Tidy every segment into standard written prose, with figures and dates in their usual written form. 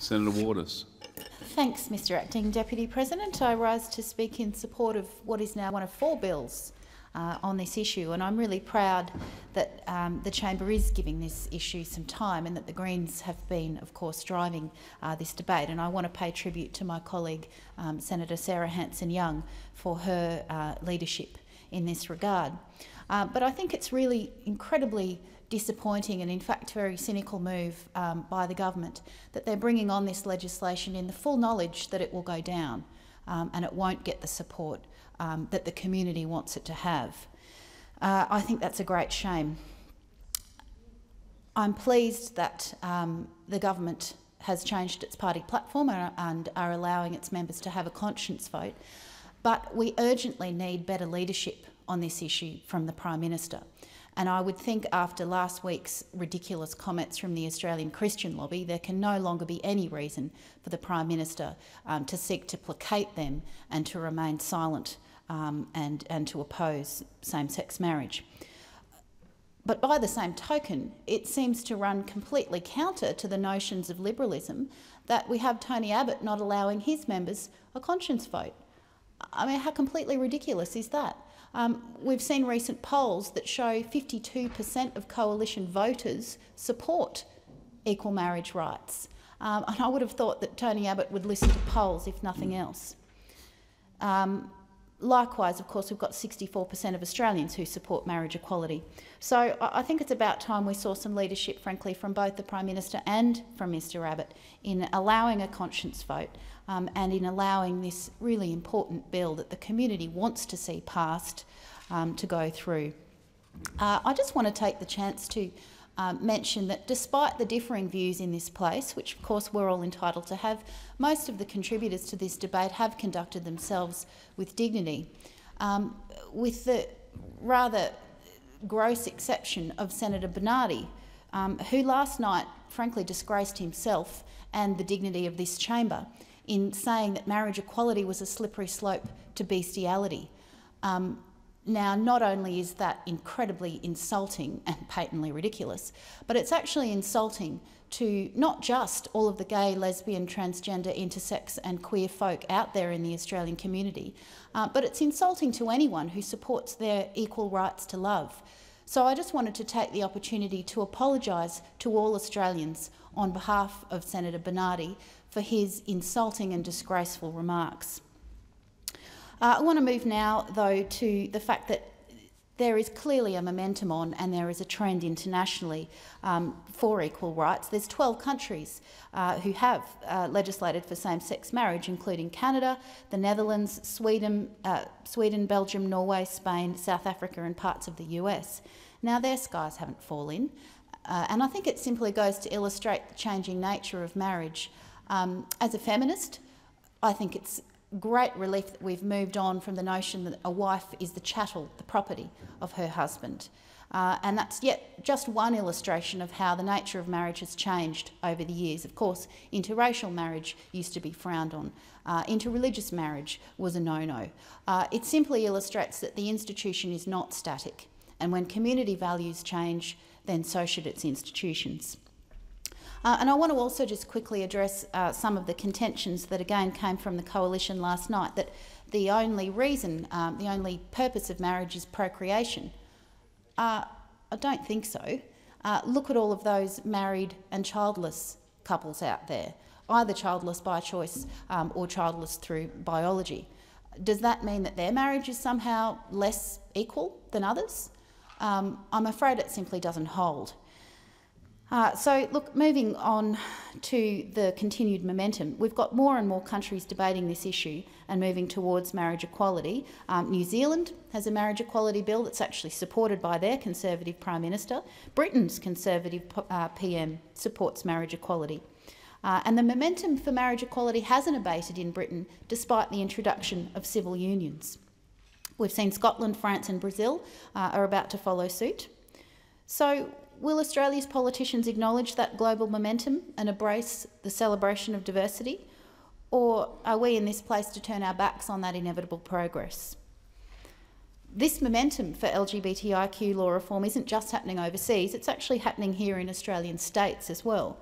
Senator Waters. Thanks, Mr Acting Deputy President. I rise to speak in support of what is now one of 4 bills on this issue, and I'm really proud that the Chamber is giving this issue some time and that the Greens have been, of course, driving this debate. And I want to pay tribute to my colleague, Senator Sarah Hanson-Young, for her leadership in this regard. But I think it's really incredibly disappointing and in fact very cynical move by the government that they're bringing on this legislation in the full knowledge that it will go down and it won't get the support that the community wants it to have. I think that's a great shame. I'm pleased that the government has changed its party platform and are allowing its members to have a conscience vote, but we urgently need better leadership on this issue from the Prime Minister. And I would think after last week's ridiculous comments from the Australian Christian lobby, there can no longer be any reason for the Prime Minister to seek to placate them and to remain silent and to oppose same-sex marriage. But by the same token, it seems to run completely counter to the notions of liberalism that we have Tony Abbott not allowing his members a conscience vote. I mean, how completely ridiculous is that? We've seen recent polls that show 52% of coalition voters support equal marriage rights. And I would have thought that Tony Abbott would listen to polls, if nothing else. Likewise, of course, we've got 64% of Australians who support marriage equality. So I think it's about time we saw some leadership, frankly, from both the Prime Minister and from Mr Abbott in allowing a conscience vote and in allowing this really important bill that the community wants to see passed to go through. I just want to take the chance to mention that despite the differing views in this place, which of course we're all entitled to have, most of the contributors to this debate have conducted themselves with dignity, with the rather gross exception of Senator Bernardi, who last night frankly disgraced himself and the dignity of this chamber in saying that marriage equality was a slippery slope to bestiality. Now, not only is that incredibly insulting and patently ridiculous, but it's actually insulting to not just all of the gay, lesbian, transgender, intersex and queer folk out there in the Australian community, but it's insulting to anyone who supports their equal rights to love. So I just wanted to take the opportunity to apologise to all Australians on behalf of Senator Bernardi for his insulting and disgraceful remarks. I want to move now, though, to the fact that there is clearly a momentum on and there is a trend internationally for equal rights. There's 12 countries who have legislated for same-sex marriage, including Canada, the Netherlands, Sweden, Belgium, Norway, Spain, South Africa and parts of the US. Now, their skies haven't fallen, and I think it simply goes to illustrate the changing nature of marriage. As a feminist, I think it's great relief that we've moved on from the notion that a wife is the chattel, the property of her husband. And that's yet just one illustration of how the nature of marriage has changed over the years. Of course, interracial marriage used to be frowned on. Interreligious marriage was a no-no. It simply illustrates that the institution is not static, and when community values change, then so should its institutions. And I want to also just quickly address some of the contentions that again came from the coalition last night, that the only reason, the only purpose of marriage is procreation. I don't think so. Look at all of those married and childless couples out there, either childless by choice or childless through biology. Does that mean that their marriage is somehow less equal than others? I'm afraid it simply doesn't hold. So, look, moving on to the continued momentum, we've got more and more countries debating this issue and moving towards marriage equality. New Zealand has a marriage equality bill that's actually supported by their Conservative Prime Minister. Britain's Conservative PM supports marriage equality. And the momentum for marriage equality hasn't abated in Britain despite the introduction of civil unions. We've seen Scotland, France and Brazil are about to follow suit. So, will Australia's politicians acknowledge that global momentum and embrace the celebration of diversity? Or are we in this place to turn our backs on that inevitable progress? This momentum for LGBTIQ law reform isn't just happening overseas, it's actually happening here in Australian states as well.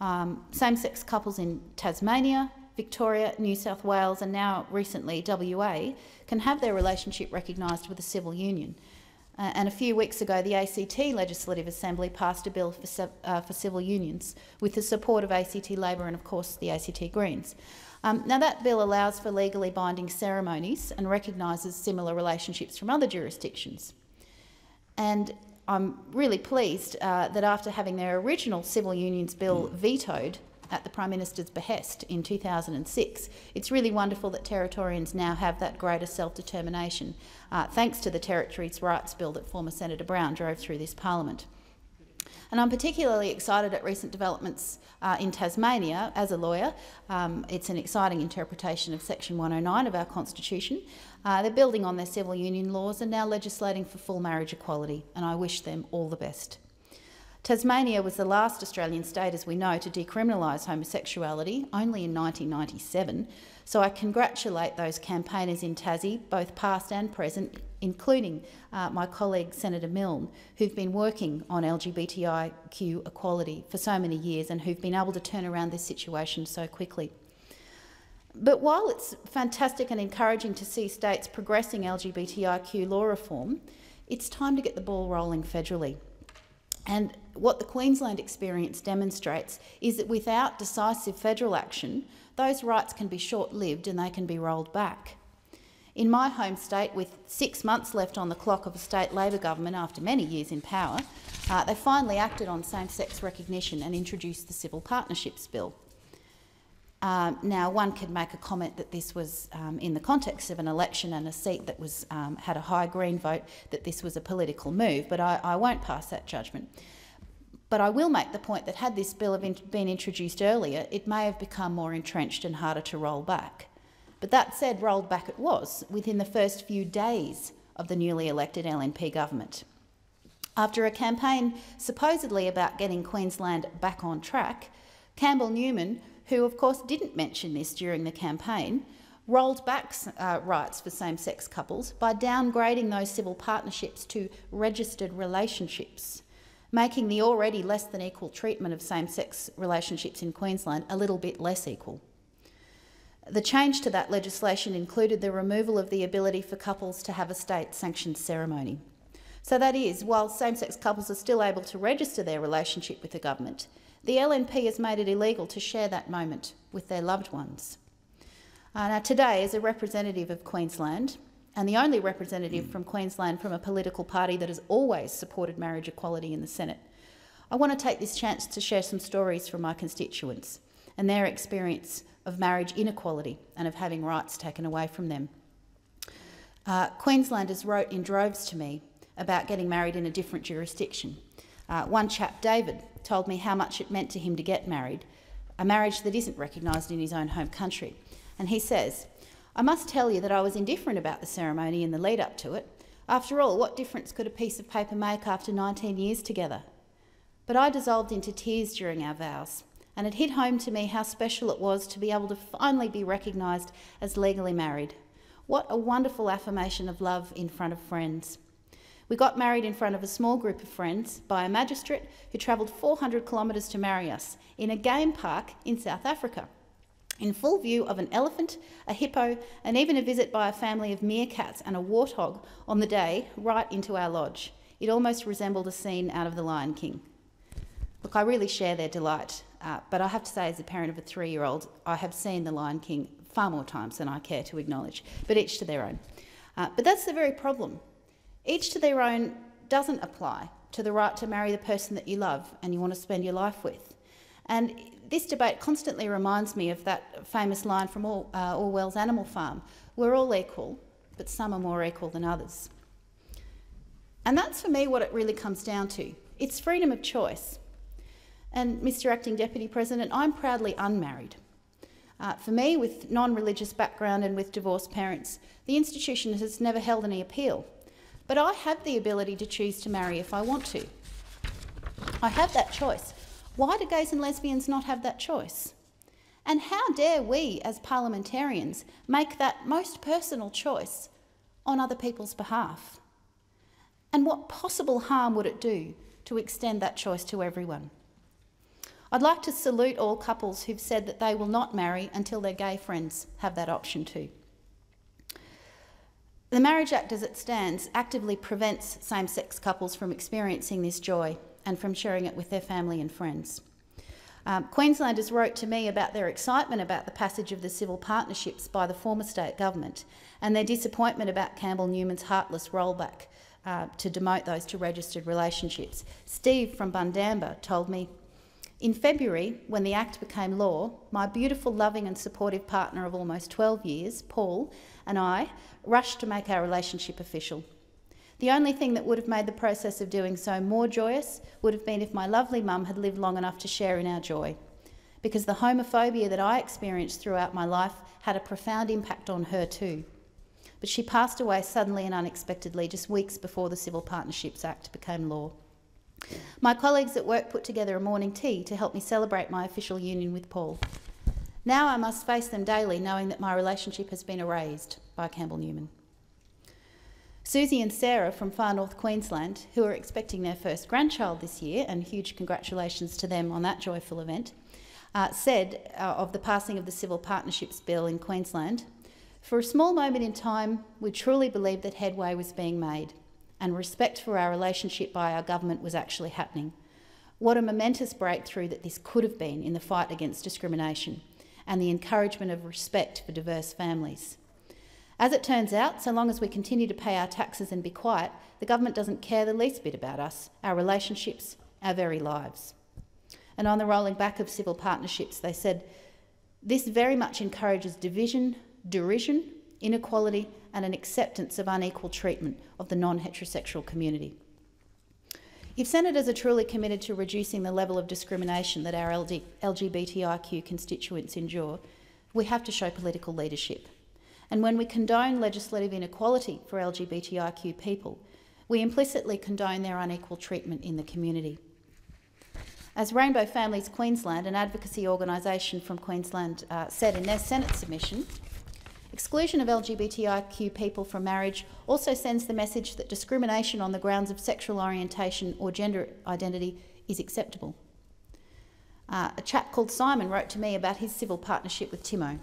Same-sex couples in Tasmania, Victoria, New South Wales and now recently WA can have their relationship recognised with a civil union. And a few weeks ago, the ACT Legislative Assembly passed a bill for civil unions with the support of ACT Labor and, of course, the ACT Greens. Now, that bill allows for legally binding ceremonies and recognises similar relationships from other jurisdictions. And I'm really pleased that after having their original civil unions bill vetoed at the Prime Minister's behest in 2006, it's really wonderful that Territorians now have that greater self-determination, thanks to the Territories' Rights Bill that former Senator Brown drove through this parliament. And I'm particularly excited at recent developments in Tasmania. As a lawyer, it's an exciting interpretation of Section 109 of our Constitution. They're building on their civil union laws and now legislating for full marriage equality, and I wish them all the best. Tasmania was the last Australian state, as we know, to decriminalise homosexuality, only in 1997, so I congratulate those campaigners in Tassie, both past and present, including my colleague Senator Milne, who've been working on LGBTIQ equality for so many years and who've been able to turn around this situation so quickly. But while it's fantastic and encouraging to see states progressing LGBTIQ law reform, it's time to get the ball rolling federally. And what the Queensland experience demonstrates is that without decisive federal action, those rights can be short-lived and they can be rolled back. In my home state, with 6 months left on the clock of a state Labor government after many years in power, they finally acted on same-sex recognition and introduced the Civil Partnerships Bill. Now, one could make a comment that this was, in the context of an election and a seat that was, had a high Green vote, that this was a political move, but I won't pass that judgment. But I will make the point that had this bill been introduced earlier, it may have become more entrenched and harder to roll back. But that said, rolled back it was within the first few days of the newly elected LNP government. After a campaign supposedly about getting Queensland back on track, Campbell Newman, who of course didn't mention this during the campaign, rolled back rights for same-sex couples by downgrading those civil partnerships to registered relationships, making the already less than equal treatment of same-sex relationships in Queensland a little bit less equal. The change to that legislation included the removal of the ability for couples to have a state-sanctioned ceremony. So that is, while same-sex couples are still able to register their relationship with the government, the LNP has made it illegal to share that moment with their loved ones. Now today, as a representative of Queensland, and the only representative from Queensland from a political party that has always supported marriage equality in the Senate, I want to take this chance to share some stories from my constituents and their experience of marriage inequality and of having rights taken away from them. Queenslanders wrote in droves to me about getting married in a different jurisdiction. One chap, David, told me how much it meant to him to get married, a marriage that isn't recognised in his own home country. And he says, "I must tell you that I was indifferent about the ceremony in the lead up to it. After all, what difference could a piece of paper make after 19 years together? But I dissolved into tears during our vows, and it hit home to me how special it was to be able to finally be recognised as legally married. What a wonderful affirmation of love in front of friends. We got married in front of a small group of friends by a magistrate who travelled 400 kilometres to marry us in a game park in South Africa, in full view of an elephant, a hippo, and even a visit by a family of meerkats and a warthog on the day right into our lodge. It almost resembled a scene out of The Lion King." Look, I really share their delight, but I have to say, as a parent of a 3-year-old, I have seen The Lion King far more times than I care to acknowledge, but each to their own. But that's the very problem. Each to their own doesn't apply to the right to marry the person that you love and you want to spend your life with. And this debate constantly reminds me of that famous line from Orwell's Animal Farm: "We're all equal, but some are more equal than others." And that's for me what it really comes down to. It's freedom of choice. And Mr. Acting Deputy President, I'm proudly unmarried. For me, with non-religious background and with divorced parents, the institution has never held any appeal. But I have the ability to choose to marry if I want to. I have that choice. Why do gays and lesbians not have that choice? And how dare we, as parliamentarians, make that most personal choice on other people's behalf? And what possible harm would it do to extend that choice to everyone? I'd like to salute all couples who've said that they will not marry until their gay friends have that option too. The Marriage Act as it stands actively prevents same-sex couples from experiencing this joy and from sharing it with their family and friends. Queenslanders wrote to me about their excitement about the passage of the civil partnerships by the former state government and their disappointment about Campbell Newman's heartless rollback to demote those to registered relationships. Steve from Bundamba told me, "In February, when the Act became law, my beautiful, loving and supportive partner of almost 12 years, Paul, and I rushed to make our relationship official. The only thing that would have made the process of doing so more joyous would have been if my lovely mum had lived long enough to share in our joy, because the homophobia that I experienced throughout my life had a profound impact on her too. But she passed away suddenly and unexpectedly just weeks before the Civil Partnerships Act became law. My colleagues at work put together a morning tea to help me celebrate my official union with Paul. Now I must face them daily knowing that my relationship has been erased by Campbell Newman." Susie and Sarah from far north Queensland, who are expecting their first grandchild this year, and huge congratulations to them on that joyful event, said of the passing of the Civil Partnerships Bill in Queensland, "For a small moment in time, we truly believed that headway was being made and respect for our relationship by our government was actually happening. What a momentous breakthrough that this could have been in the fight against discrimination and the encouragement of respect for diverse families. As it turns out, so long as we continue to pay our taxes and be quiet, the government doesn't care the least bit about us, our relationships, our very lives." And on the rolling back of civil partnerships, they said, "This very much encourages division, derision, inequality and an acceptance of unequal treatment of the non-heterosexual community." If senators are truly committed to reducing the level of discrimination that our LGBTIQ constituents endure, we have to show political leadership. And when we condone legislative inequality for LGBTIQ people, we implicitly condone their unequal treatment in the community. As Rainbow Families Queensland, an advocacy organisation from Queensland, said in their Senate submission, exclusion of LGBTIQ people from marriage also sends the message that discrimination on the grounds of sexual orientation or gender identity is acceptable. A chap called Simon wrote to me about his civil partnership with Timo.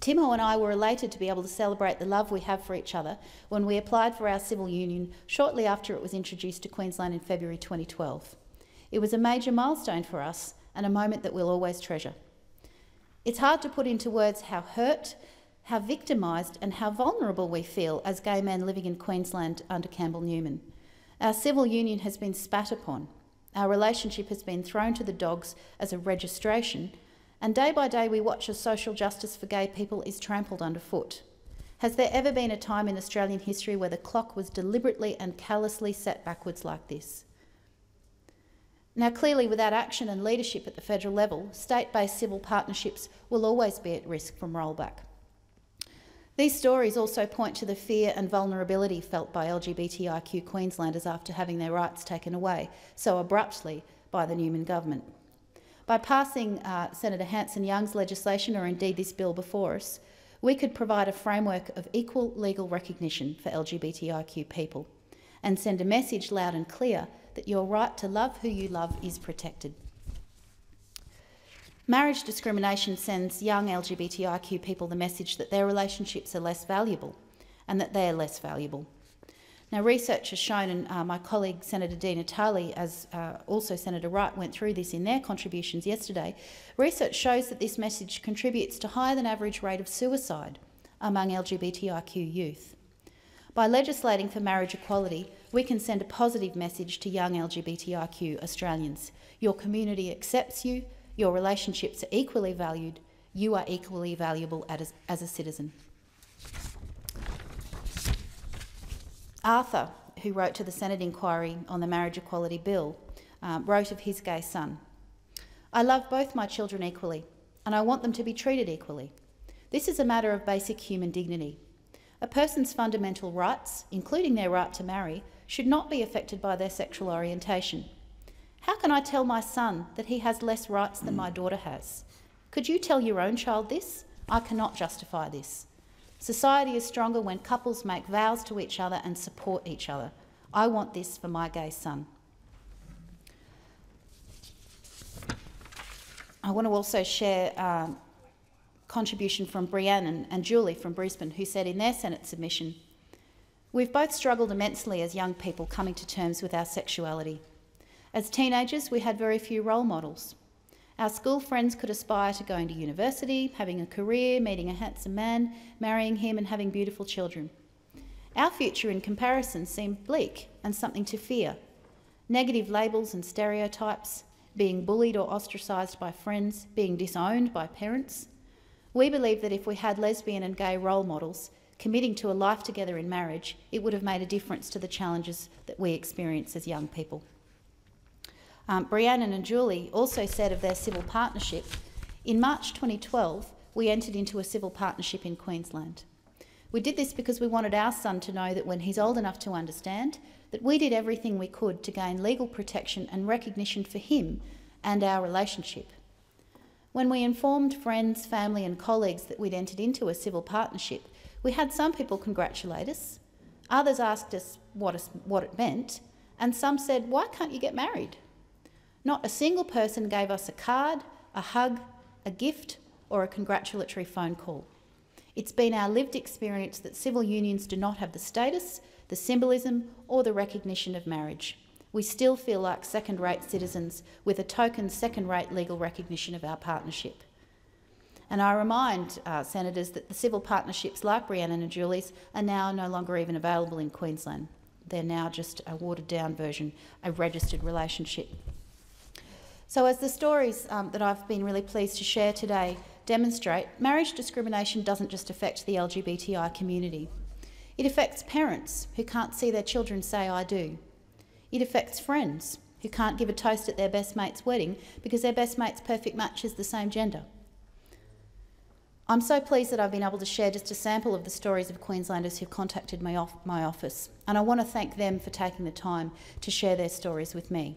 Timo and I were elated to be able to celebrate the love we have for each other when we applied for our civil union shortly after it was introduced to Queensland in February 2012. It was a major milestone for us and a moment that we'll always treasure. It's hard to put into words how hurt, how victimised and how vulnerable we feel as gay men living in Queensland under Campbell Newman. Our civil union has been spat upon. Our relationship has been thrown to the dogs as a registration, and day by day we watch as social justice for gay people is trampled underfoot. Has there ever been a time in Australian history where the clock was deliberately and callously set backwards like this? Now, clearly, without action and leadership at the federal level, state-based civil partnerships will always be at risk from rollback. These stories also point to the fear and vulnerability felt by LGBTIQ Queenslanders after having their rights taken away so abruptly by the Newman government. By passing Senator Hanson-Young's legislation, or indeed this bill before us, we could provide a framework of equal legal recognition for LGBTIQ people and send a message loud and clear that your right to love who you love is protected. Marriage discrimination sends young LGBTIQ people the message that their relationships are less valuable and that they are less valuable. Now, research has shown, and my colleague Senator Dina Tully, as also Senator Wright, went through this in their contributions yesterday, research shows that this message contributes to higher than average rate of suicide among LGBTIQ youth. By legislating for marriage equality, we can send a positive message to young LGBTIQ Australians. Your community accepts you, your relationships are equally valued, you are equally valuable as a citizen. Arthur, who wrote to the Senate inquiry on the marriage equality bill, wrote of his gay son, "I love both my children equally, and I want them to be treated equally. This is a matter of basic human dignity. A person's fundamental rights, including their right to marry, should not be affected by their sexual orientation. How can I tell my son that he has less rights than my daughter has? Could you tell your own child this? I cannot justify this. Society is stronger when couples make vows to each other and support each other. I want this for my gay son." I want to also share contribution from Brianne and Julie from Brisbane, who said in their Senate submission, "We've both struggled immensely as young people coming to terms with our sexuality. As teenagers, we had very few role models. Our school friends could aspire to going to university, having a career, meeting a handsome man, marrying him and having beautiful children. Our future in comparison seemed bleak and something to fear. Negative labels and stereotypes, being bullied or ostracised by friends, being disowned by parents. We believe that if we had lesbian and gay role models committing to a life together in marriage, it would have made a difference to the challenges that we experience as young people." Brianne and Julie also said of their civil partnership, "In March 2012, we entered into a civil partnership in Queensland. We did this because we wanted our son to know that when he's old enough to understand, that we did everything we could to gain legal protection and recognition for him and our relationship. When we informed friends, family and colleagues that we'd entered into a civil partnership, we had some people congratulate us, others asked us what it meant, and some said, 'Why can't you get married?' Not a single person gave us a card, a hug, a gift or a congratulatory phone call. It's been our lived experience that civil unions do not have the status, the symbolism or the recognition of marriage. We still feel like second-rate citizens with a token second-rate legal recognition of our partnership." And I remind Senators that the civil partnerships like Brianne and Julie's are now no longer even available in Queensland. They're now just a watered-down version, a registered relationship. So as the stories that I've been really pleased to share today demonstrate, marriage discrimination doesn't just affect the LGBTI community. It affects parents who can't see their children say "I do." It affects friends who can't give a toast at their best mate's wedding because their best mate's perfect match is the same gender. I'm so pleased that I've been able to share just a sample of the stories of Queenslanders who've contacted my office, and I want to thank them for taking the time to share their stories with me.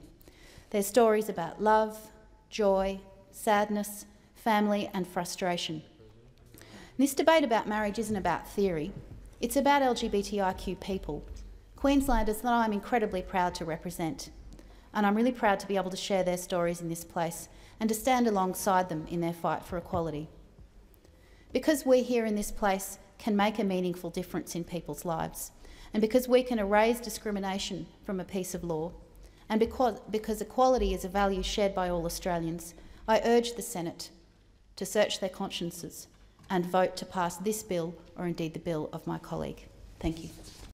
Their stories about love, joy, sadness, family and frustration. This debate about marriage isn't about theory, it's about LGBTIQ people, Queenslanders that I'm incredibly proud to represent. And I'm really proud to be able to share their stories in this place and to stand alongside them in their fight for equality. Because we here in this place can make a meaningful difference in people's lives, and because we can erase discrimination from a piece of law, and because equality is a value shared by all Australians, I urge the Senate to search their consciences and vote to pass this bill or indeed the bill of my colleague. Thank you.